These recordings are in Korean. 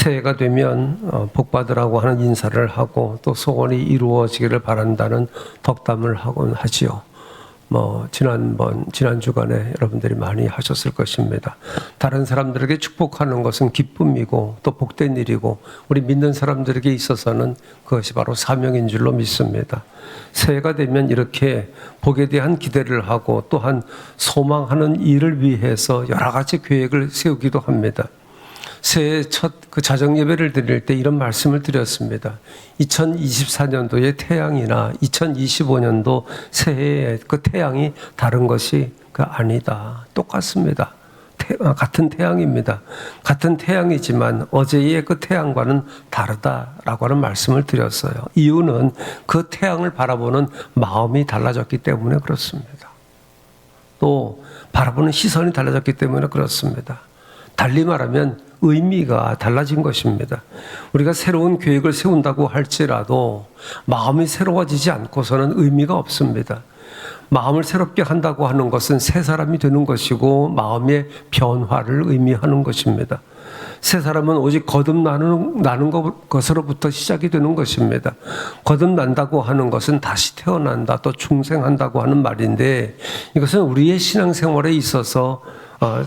새해가 되면 복받으라고 하는 인사를 하고 또 소원이 이루어지기를 바란다는 덕담을 하곤 하지요. 지난 주간에 여러분들이 많이 하셨을 것입니다. 다른 사람들에게 축복하는 것은 기쁨이고 또 복된 일이고 우리 믿는 사람들에게 있어서는 그것이 바로 사명인 줄로 믿습니다. 새해가 되면 이렇게 복에 대한 기대를 하고 또한 소망하는 일을 위해서 여러 가지 계획을 세우기도 합니다. 새해 첫 그 자정 예배를 드릴 때 이런 말씀을 드렸습니다. 2024년도의 태양이나 2025년도 새해의 그 태양이 다른 것이 아니다. 똑같습니다. 같은 태양입니다. 같은 태양이지만 어제의 그 태양과는 다르다라고 하는 말씀을 드렸어요. 이유는 그 태양을 바라보는 마음이 달라졌기 때문에 그렇습니다. 또 바라보는 시선이 달라졌기 때문에 그렇습니다. 달리 말하면 의미가 달라진 것입니다. 우리가 새로운 계획을 세운다고 할지라도 마음이 새로워지지 않고서는 의미가 없습니다. 마음을 새롭게 한다고 하는 것은 새 사람이 되는 것이고 마음의 변화를 의미하는 것입니다. 새 사람은 오직 거듭나는 것으로부터 시작이 되는 것입니다. 거듭난다고 하는 것은 다시 태어난다, 또 중생한다고 하는 말인데 이것은 우리의 신앙생활에 있어서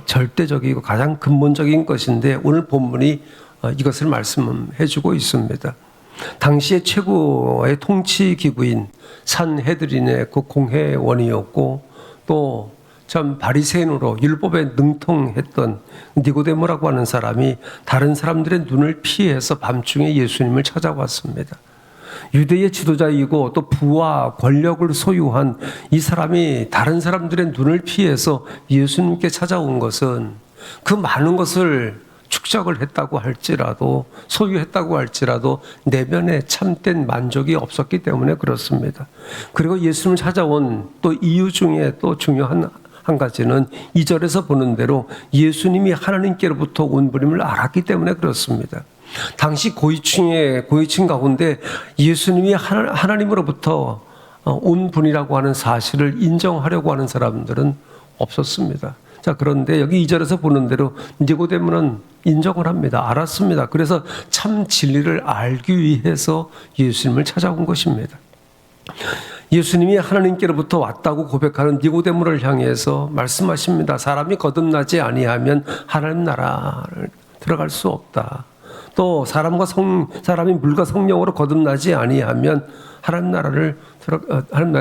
절대적이고 가장 근본적인 것인데 오늘 본문이 이것을 말씀해주고 있습니다. 당시의 최고의 통치기구인 산헤드린의 그 공회원이었고 또 참 바리새인으로 율법에 능통했던 니고데모라고 하는 사람이 다른 사람들의 눈을 피해서 밤중에 예수님을 찾아왔습니다. 유대의 지도자이고 또 부와 권력을 소유한 이 사람이 다른 사람들의 눈을 피해서 예수님께 찾아온 것은 그 많은 것을 축적을 했다고 할지라도 소유했다고 할지라도 내면에 참된 만족이 없었기 때문에 그렇습니다. 그리고 예수님을 찾아온 또 이유 중에 또 중요한 한 가지는 2절에서 보는 대로 예수님이 하나님께로부터 온 분임을 알았기 때문에 그렇습니다. 당시 고위층 가운데 예수님이 하나님으로부터 온 분이라고 하는 사실을 인정하려고 하는 사람들은 없었습니다. 자, 그런데 여기 2절에서 보는 대로 니고데모는 인정을 합니다. 알았습니다. 그래서 참 진리를 알기 위해서 예수님을 찾아온 것입니다. 예수님이 하나님께로부터 왔다고 고백하는 니고데모를 향해서 말씀하십니다. 사람이 거듭나지 아니하면 하나님 나라를 들어갈 수 없다. 또 사람이 물과 성령으로 거듭나지 아니하면 하나님 나라에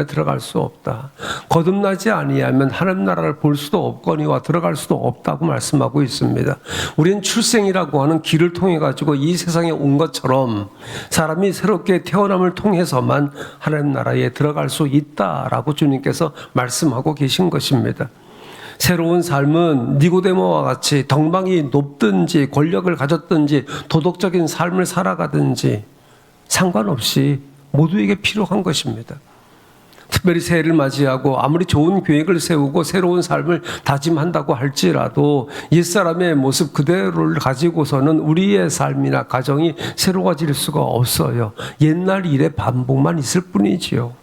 들어갈 수 없다. 거듭나지 아니하면 하나님 나라를 볼 수도 없거니와 들어갈 수도 없다고 말씀하고 있습니다. 우리는 출생이라고 하는 길을 통해 가지고 이 세상에 온 것처럼 사람이 새롭게 태어남을 통해서만 하나님 나라에 들어갈 수 있다라고 주님께서 말씀하고 계신 것입니다. 새로운 삶은 니고데모와 같이 덕망이 높든지 권력을 가졌든지 도덕적인 삶을 살아가든지 상관없이 모두에게 필요한 것입니다. 특별히 새해를 맞이하고 아무리 좋은 계획을 세우고 새로운 삶을 다짐한다고 할지라도 옛사람의 모습 그대로를 가지고서는 우리의 삶이나 가정이 새로워질 수가 없어요. 옛날 일의 반복만 있을 뿐이지요.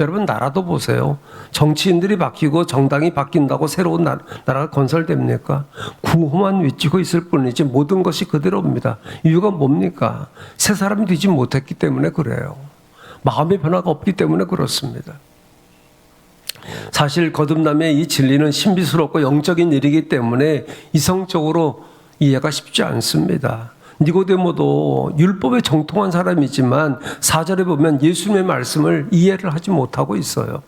여러분 나라도 보세요. 정치인들이 바뀌고 정당이 바뀐다고 새로운 나라가 건설됩니까? 구호만 외치고 있을 뿐이지 모든 것이 그대로입니다. 이유가 뭡니까? 새 사람이 되지 못했기 때문에 그래요. 마음의 변화가 없기 때문에 그렇습니다. 사실 거듭남의 이 진리는 신비스럽고 영적인 일이기 때문에 이성적으로 이해가 쉽지 않습니다. 니고데모도 율법에 정통한 사람이지만 4절에 보면 예수님의 말씀을 이해를 하지 못하고 있어요.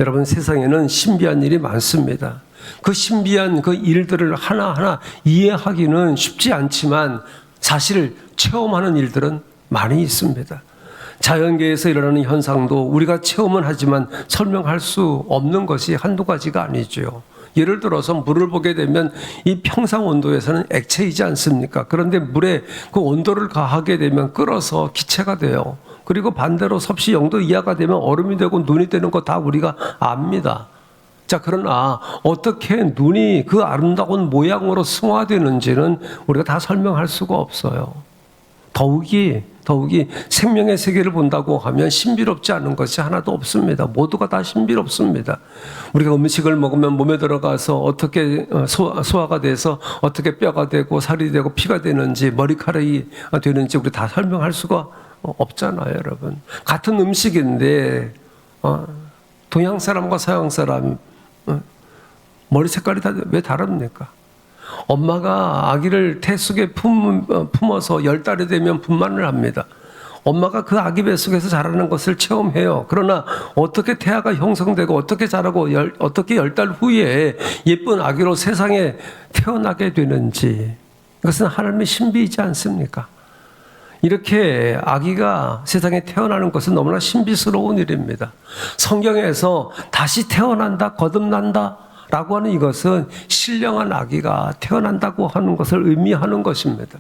여러분 세상에는 신비한 일이 많습니다. 그 신비한 그 일들을 하나하나 이해하기는 쉽지 않지만 사실 체험하는 일들은 많이 있습니다. 자연계에서 일어나는 현상도 우리가 체험은 하지만 설명할 수 없는 것이 한두 가지가 아니죠. 예를 들어서 물을 보게 되면 이 평상 온도에서는 액체이지 않습니까? 그런데 물에 그 온도를 가하게 되면 끓어서 기체가 돼요. 그리고 반대로 섭씨 0도 이하가 되면 얼음이 되고 눈이 되는 거 다 우리가 압니다. 자, 그러나 어떻게 눈이 그 아름다운 모양으로 승화되는지는 우리가 다 설명할 수가 없어요. 더욱이 더욱이 생명의 세계를 본다고 하면 신비롭지 않은 것이 하나도 없습니다. 모두가 다 신비롭습니다. 우리가 음식을 먹으면 몸에 들어가서 어떻게 소화가 돼서 어떻게 뼈가 되고 살이 되고 피가 되는지 머리카락이 되는지 우리 다 설명할 수가 없잖아요, 여러분. 같은 음식인데 동양 사람과 서양 사람 머리 색깔이 왜 다릅니까? 엄마가 아기를 태 속에 품어서 10달이 되면 분만을 합니다. 엄마가 그 아기 뱃속에서 자라는 것을 체험해요. 그러나 어떻게 태아가 형성되고 어떻게 자라고 어떻게 10달 후에 예쁜 아기로 세상에 태어나게 되는지, 이것은 하나님의 신비이지 않습니까? 이렇게 아기가 세상에 태어나는 것은 너무나 신비스러운 일입니다. 성경에서 다시 태어난다, 거듭난다 라고 하는 이것은 신령한 아기가 태어난다고 하는 것을 의미하는 것입니다.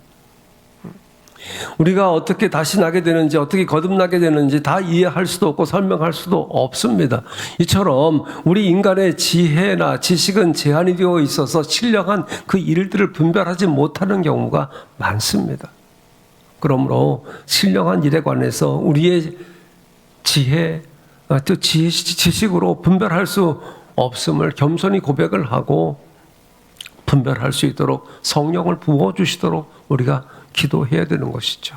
우리가 어떻게 다시 나게 되는지, 어떻게 거듭나게 되는지 다 이해할 수도 없고 설명할 수도 없습니다. 이처럼 우리 인간의 지혜나 지식은 제한이 되어 있어서 신령한 그 일들을 분별하지 못하는 경우가 많습니다. 그러므로 신령한 일에 관해서 우리의 지혜, 또 지식으로 분별할 수 없음을 겸손히 고백을 하고 분별할 수 있도록 성령을 부어주시도록 우리가 기도해야 되는 것이죠.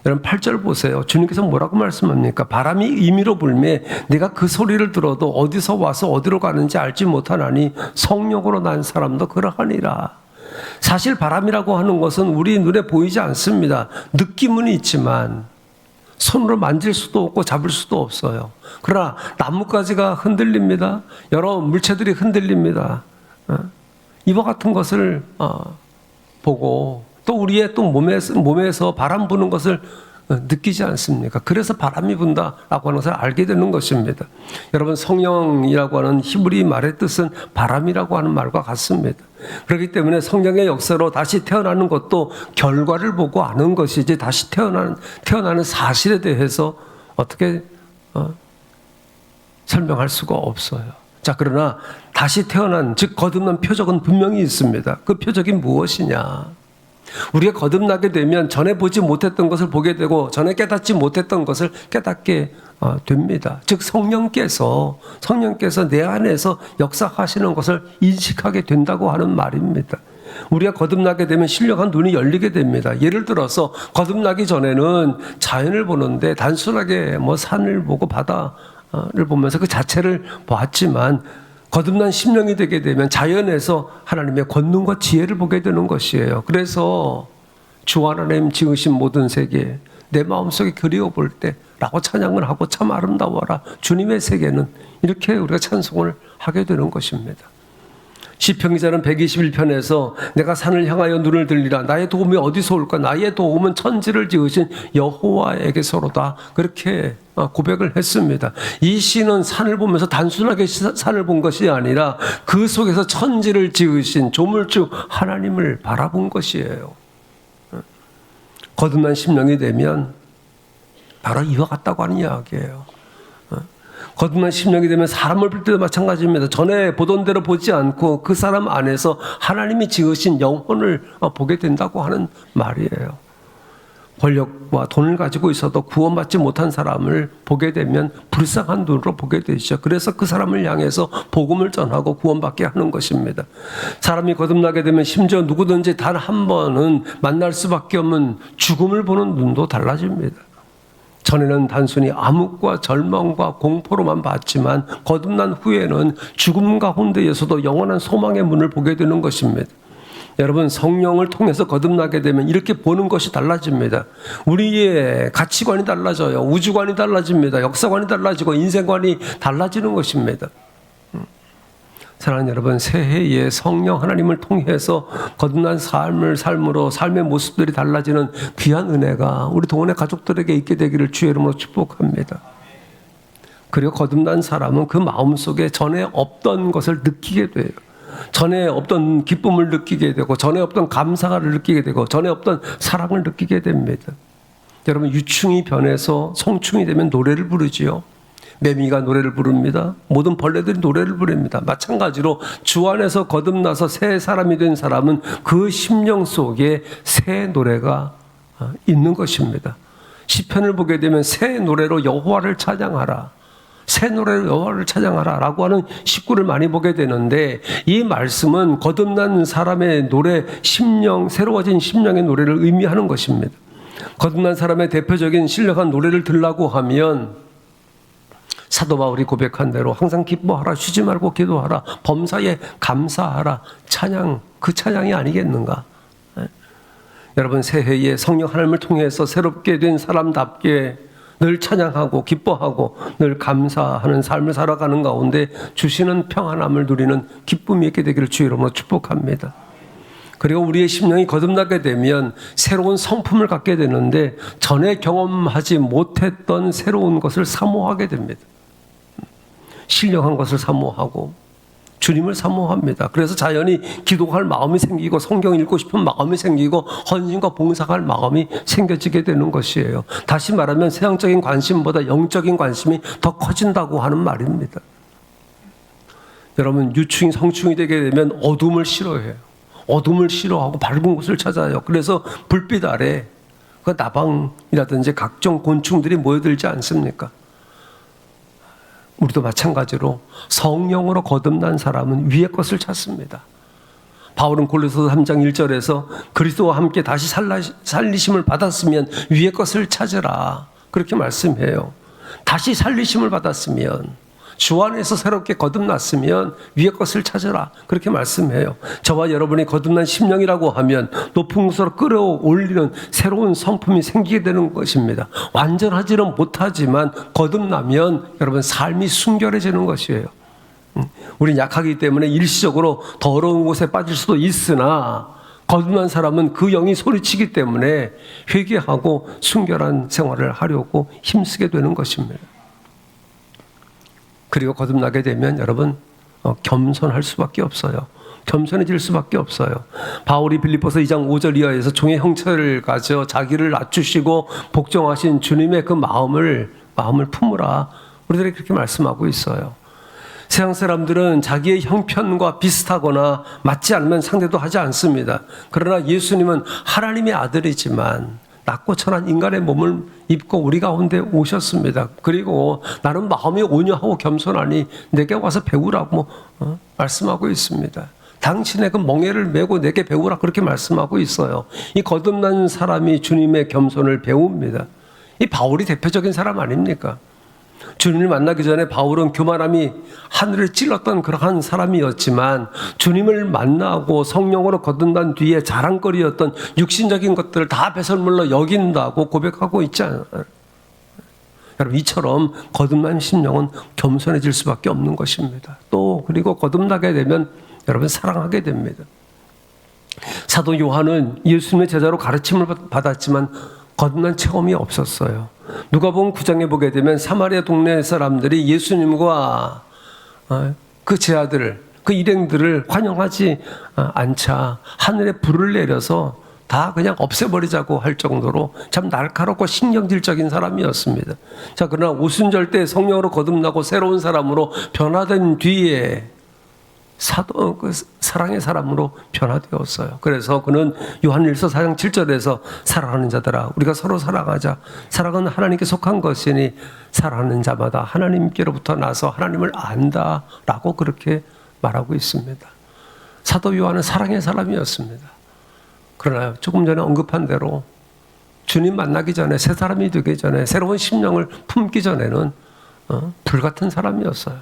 여러분 8절 보세요. 주님께서 뭐라고 말씀합니까? 바람이 임의로 불매 내가 그 소리를 들어도 어디서 와서 어디로 가는지 알지 못하나니 성령으로 난 사람도 그러하니라. 사실 바람이라고 하는 것은 우리 눈에 보이지 않습니다. 느낌은 있지만 손으로 만질 수도 없고 잡을 수도 없어요. 그러나 나뭇가지가 흔들립니다. 여러 물체들이 흔들립니다. 이와 같은 것을 보고 또 우리의 또 몸에서 바람 부는 것을 느끼지 않습니까? 그래서 바람이 분다라고 하는 것을 알게 되는 것입니다. 여러분 성령이라고 하는 히브리 말의 뜻은 바람이라고 하는 말과 같습니다. 그렇기 때문에 성령의 역사로 다시 태어나는 것도 결과를 보고 아는 것이지 다시 태어나는 사실에 대해서 어떻게 설명할 수가 없어요. 자, 그러나 다시 태어난 즉 거듭난 표적은 분명히 있습니다. 그 표적이 무엇이냐? 우리가 거듭나게 되면 전에 보지 못했던 것을 보게 되고 전에 깨닫지 못했던 것을 깨닫게 됩니다. 즉 성령께서 내 안에서 역사하시는 것을 인식하게 된다고 하는 말입니다. 우리가 거듭나게 되면 신령한 눈이 열리게 됩니다. 예를 들어서 거듭나기 전에는 자연을 보는데 단순하게 산을 보고 바다를 보면서 그 자체를 보았지만 거듭난 심령이 되게 되면 자연에서 하나님의 권능과 지혜를 보게 되는 것이에요. 그래서 주 하나님 지으신 모든 세계 내 마음속에 그리워볼 때라고 찬양을 하고 참 아름다워라 주님의 세계는 이렇게 우리가 찬송을 하게 되는 것입니다. 시편 기자는 121편에서 내가 산을 향하여 눈을 들리라 나의 도움이 어디서 올까 나의 도움은 천지를 지으신 여호와에게서로다 그렇게 고백을 했습니다. 이 시는 산을 보면서 단순하게 산을 본 것이 아니라 그 속에서 천지를 지으신 조물주 하나님을 바라본 것이에요. 거듭난 심령이 되면 바로 이와 같다고 하는 이야기예요. 거듭난 심령이 되면 사람을 볼 때도 마찬가지입니다. 전에 보던 대로 보지 않고 그 사람 안에서 하나님이 지으신 영혼을 보게 된다고 하는 말이에요. 권력과 돈을 가지고 있어도 구원받지 못한 사람을 보게 되면 불쌍한 눈으로 보게 되죠. 그래서 그 사람을 향해서 복음을 전하고 구원받게 하는 것입니다. 사람이 거듭나게 되면 심지어 누구든지 단 한 번은 만날 수밖에 없는 죽음을 보는 눈도 달라집니다. 전에는 단순히 암흑과 절망과 공포로만 봤지만 거듭난 후에는 죽음 가운데에서도 영원한 소망의 문을 보게 되는 것입니다. 여러분 성령을 통해서 거듭나게 되면 이렇게 보는 것이 달라집니다. 우리의 가치관이 달라져요. 우주관이 달라집니다. 역사관이 달라지고 인생관이 달라지는 것입니다. 사랑하는 여러분, 새해에 성령 하나님을 통해서 거듭난 삶으로 삶의 모습들이 달라지는 귀한 은혜가 우리 동원의 가족들에게 있게 되기를 주의 이름으로 축복합니다. 그리고 거듭난 사람은 그 마음속에 전에 없던 것을 느끼게 돼요. 전에 없던 기쁨을 느끼게 되고 전에 없던 감사를 느끼게 되고 전에 없던 사랑을 느끼게 됩니다. 여러분 유충이 변해서 성충이 되면 노래를 부르지요. 매미가 노래를 부릅니다. 모든 벌레들이 노래를 부릅니다. 마찬가지로 주 안에서 거듭나서 새 사람이 된 사람은 그 심령 속에 새 노래가 있는 것입니다. 시편을 보게 되면 새 노래로 여호와를 찬양하라, 새 노래로 여호와를 찬양하라 라고 하는 식구를 많이 보게 되는데, 이 말씀은 거듭난 사람의 노래, 심령, 새로워진 심령의 노래를 의미하는 것입니다. 거듭난 사람의 대표적인 신령한 노래를 들라고 하면 사도 바울이 고백한 대로 항상 기뻐하라, 쉬지 말고 기도하라, 범사에 감사하라, 찬양, 그 찬양이 아니겠는가? 여러분, 새해에 성령 하나님을 통해서 새롭게 된 사람답게 늘 찬양하고 기뻐하고 늘 감사하는 삶을 살아가는 가운데 주시는 평안함을 누리는 기쁨이 있게 되기를 주 이름으로 축복합니다. 그리고 우리의 심령이 거듭나게 되면 새로운 성품을 갖게 되는데, 전에 경험하지 못했던 새로운 것을 사모하게 됩니다. 신령한 것을 사모하고 주님을 사모합니다. 그래서 자연히 기도할 마음이 생기고 성경 읽고 싶은 마음이 생기고 헌신과 봉사할 마음이 생겨지게 되는 것이에요. 다시 말하면 세상적인 관심보다 영적인 관심이 더 커진다고 하는 말입니다. 여러분, 유충이 성충이 되게 되면 어둠을 싫어해요. 어둠을 싫어하고 밝은 곳을 찾아요. 그래서 불빛 아래 그 나방이라든지 각종 곤충들이 모여들지 않습니까? 우리도 마찬가지로 성령으로 거듭난 사람은 위의 것을 찾습니다. 바울은 골로새서 3장 1절에서 그리스도와 함께 다시 살리심을 받았으면 위의 것을 찾으라, 그렇게 말씀해요. 다시 살리심을 받았으면, 주 안에서 새롭게 거듭났으면 위의 것을 찾으라, 그렇게 말씀해요. 저와 여러분이 거듭난 심령이라고 하면 높은 곳으로 끌어올리는 새로운 성품이 생기게 되는 것입니다. 완전하지는 못하지만 거듭나면 여러분 삶이 순결해지는 것이에요. 우린 약하기 때문에 일시적으로 더러운 곳에 빠질 수도 있으나, 거듭난 사람은 그 영이 소리치기 때문에 회개하고 순결한 생활을 하려고 힘쓰게 되는 것입니다. 그리고 거듭나게 되면 여러분 겸손할 수밖에 없어요. 겸손해질 수밖에 없어요. 바울이 빌립보서 2장 5절 이하에서 종의 형체를 가져 자기를 낮추시고 복종하신 주님의 그 마음을 품으라, 우리들에게 그렇게 말씀하고 있어요. 세상 사람들은 자기의 형편과 비슷하거나 맞지 않으면 상대도 하지 않습니다. 그러나 예수님은 하나님의 아들이지만 낮고 천한 인간의 몸을 입고 우리 가운데 오셨습니다. 그리고 나는 마음이 온유하고 겸손하니 내게 와서 배우라고 말씀하고 있습니다. 당신의 그 멍에를 메고 내게 배우라, 그렇게 말씀하고 있어요. 이 거듭난 사람이 주님의 겸손을 배웁니다. 이 바울이 대표적인 사람 아닙니까? 주님을 만나기 전에 바울은 교만함이 하늘을 찔렀던 그러한 사람이었지만, 주님을 만나고 성령으로 거듭난 뒤에 자랑거리였던 육신적인 것들을 다 배설물로 여긴다고 고백하고 있지 않아요? 여러분, 이처럼 거듭난 심령은 겸손해질 수밖에 없는 것입니다. 또 그리고 거듭나게 되면 여러분 사랑하게 됩니다. 사도 요한은 예수님의 제자로 가르침을 받았지만 거듭난 체험이 없었어요. 누가복음 9장에 보게 되면 사마리아 동네 사람들이 예수님과 그 제자들, 그 일행들을 환영하지 않자 하늘에 불을 내려서 다 그냥 없애버리자고 할 정도로 참 날카롭고 신경질적인 사람이었습니다. 자, 그러나 오순절 때 성령으로 거듭나고 새로운 사람으로 변화된 뒤에 사랑의 사람으로 변화되었어요. 그래서 그는 요한일서 4장 7절에서 사랑하는 자들아, 우리가 서로 사랑하자. 사랑은 하나님께 속한 것이니 사랑하는 자마다 하나님께로부터 나서 하나님을 안다라고 그렇게 말하고 있습니다. 사도 요한은 사랑의 사람이었습니다. 그러나 조금 전에 언급한 대로 주님 만나기 전에, 새 사람이 되기 전에, 새로운 심령을 품기 전에는 불같은 사람이었어요.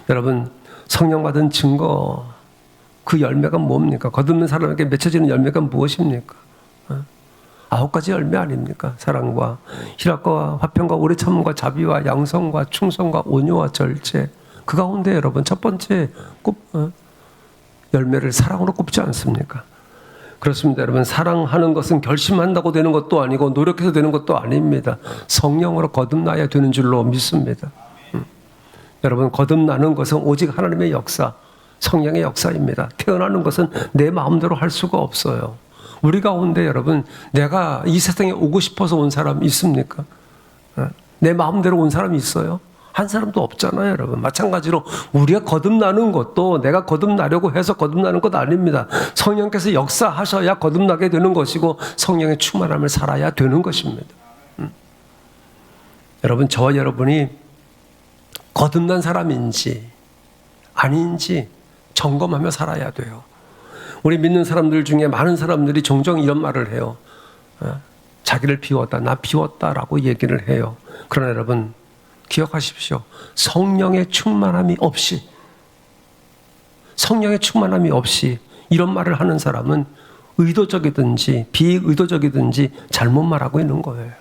여러분, 성령 받은 증거, 그 열매가 뭡니까? 거듭난 사람에게 맺혀지는 열매가 무엇입니까? 9가지 열매 아닙니까? 사랑과 희락과 화평과 오래 참음과 자비와 양성과 충성과 온유와 절제. 그 가운데 여러분 첫 번째 열매를 사랑으로 꼽지 않습니까? 그렇습니다. 여러분, 사랑하는 것은 결심한다고 되는 것도 아니고 노력해서 되는 것도 아닙니다. 성령으로 거듭나야 되는 줄로 믿습니다. 여러분, 거듭나는 것은 오직 하나님의 역사, 성령의 역사입니다. 태어나는 것은 내 마음대로 할 수가 없어요. 우리 가운데 여러분, 내가 이 세상에 오고 싶어서 온 사람 있습니까? 내 마음대로 온 사람이 있어요? 한 사람도 없잖아요, 여러분. 마찬가지로 우리가 거듭나는 것도 내가 거듭나려고 해서 거듭나는 것 아닙니다. 성령께서 역사하셔야 거듭나게 되는 것이고 성령의 충만함을 살아야 되는 것입니다. 여러분, 저와 여러분이 거듭난 사람인지 아닌지 점검하며 살아야 돼요. 우리 믿는 사람들 중에 많은 사람들이 종종 이런 말을 해요. 자기를 비웠다, 나 비웠다라고 얘기를 해요. 그러나 여러분, 기억하십시오. 성령의 충만함이 없이 이런 말을 하는 사람은 의도적이든지 비의도적이든지 잘못 말하고 있는 거예요.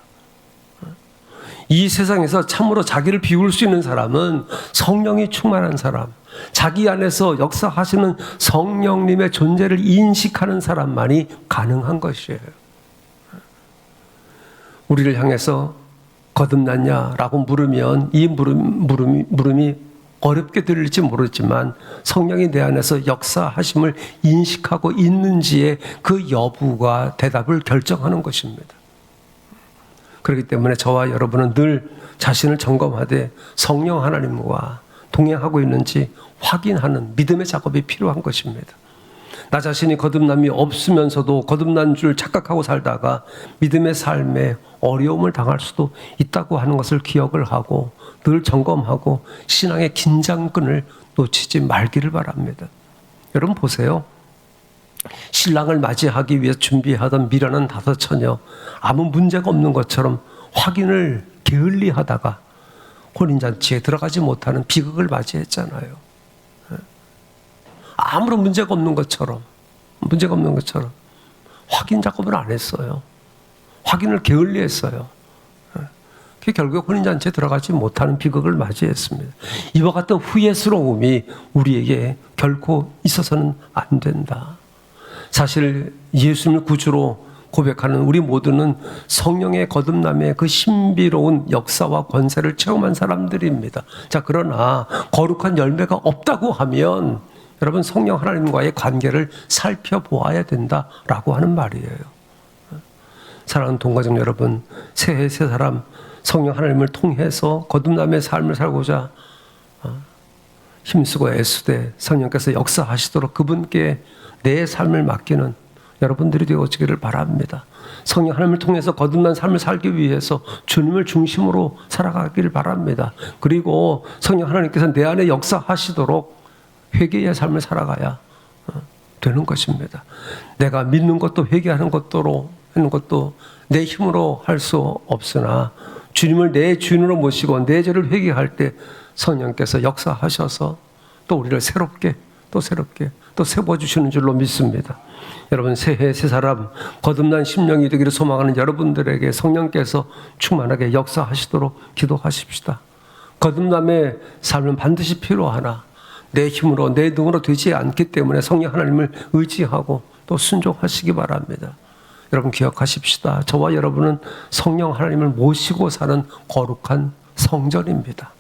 이 세상에서 참으로 자기를 비울 수 있는 사람은 성령이 충만한 사람, 자기 안에서 역사하시는 성령님의 존재를 인식하는 사람만이 가능한 것이에요. 우리를 향해서 거듭났냐라고 물으면 이 물음이 어렵게 들릴지 모르지만 성령이 내 안에서 역사하심을 인식하고 있는지의 그 여부가 대답을 결정하는 것입니다. 그렇기 때문에 저와 여러분은 늘 자신을 점검하되 성령 하나님과 동행하고 있는지 확인하는 믿음의 작업이 필요한 것입니다. 나 자신이 거듭남이 없으면서도 거듭난 줄 착각하고 살다가 믿음의 삶에 어려움을 당할 수도 있다고 하는 것을 기억을 하고 늘 점검하고 신앙의 긴장끈을 놓치지 말기를 바랍니다. 여러분 보세요. 신랑을 맞이하기 위해 준비하던 미련한 다섯 처녀, 아무 문제가 없는 것처럼 확인을 게을리하다가 혼인잔치에 들어가지 못하는 비극을 맞이했잖아요. 아무런 문제가 없는 것처럼 확인 작업을 안 했어요. 확인을 게을리했어요. 그게 결국 혼인잔치에 들어가지 못하는 비극을 맞이했습니다. 이와 같은 후회스러움이 우리에게 결코 있어서는 안 된다. 사실 예수님을 구주로 고백하는 우리 모두는 성령의 거듭남의 그 신비로운 역사와 권세를 체험한 사람들입니다. 자, 그러나 거룩한 열매가 없다고 하면 여러분, 성령 하나님과의 관계를 살펴보아야 된다라고 하는 말이에요. 사랑하는 동가족 여러분, 새해 새 사람 성령 하나님을 통해서 거듭남의 삶을 살고자 힘쓰고 애쓰되 성령께서 역사하시도록 그분께 내 삶을 맡기는 여러분들이 되어지기를 바랍니다. 성령 하나님을 통해서 거듭난 삶을 살기 위해서 주님을 중심으로 살아가기를 바랍니다. 그리고 성령 하나님께서 내 안에 역사하시도록 회개의 삶을 살아가야 되는 것입니다. 내가 믿는 것도 회개하는 것도 내 힘으로 할 수 없으나 주님을 내 주인으로 모시고 내 죄를 회개할 때 성령께서 역사하셔서 또 우리를 새롭게 세워주시는 줄로 믿습니다. 여러분, 새해 새 사람 거듭난 심령이 되기를 소망하는 여러분들에게 성령께서 충만하게 역사하시도록 기도하십시다. 거듭남의 삶은 반드시 필요하나 내 힘으로 내 능으로 되지 않기 때문에 성령 하나님을 의지하고 또 순종하시기 바랍니다. 여러분 기억하십시다. 저와 여러분은 성령 하나님을 모시고 사는 거룩한 성전입니다.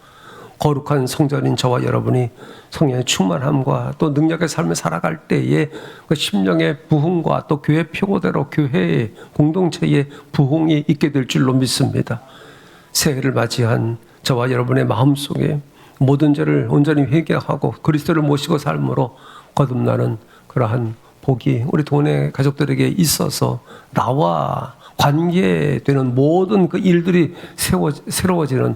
거룩한 성전인 저와 여러분이 성령의 충만함과 또 능력의 삶을 살아갈 때에 그 심령의 부흥과 또 교회 표고대로 교회의 공동체의 부흥이 있게 될 줄로 믿습니다. 새해를 맞이한 저와 여러분의 마음속에 모든 죄를 온전히 회개하고 그리스도를 모시고 삶으로 거듭나는 그러한 복이 우리 동네 가족들에게 있어서 나와 관계되는 모든 그 일들이 새로워지는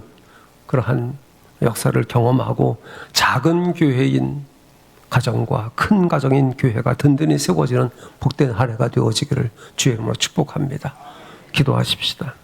그러한 역사를 경험하고 작은 교회인 가정과 큰 가정인 교회가 든든히 세워지는 복된 한 해가 되어지기를 주의 이름으로 축복합니다. 기도하십시다.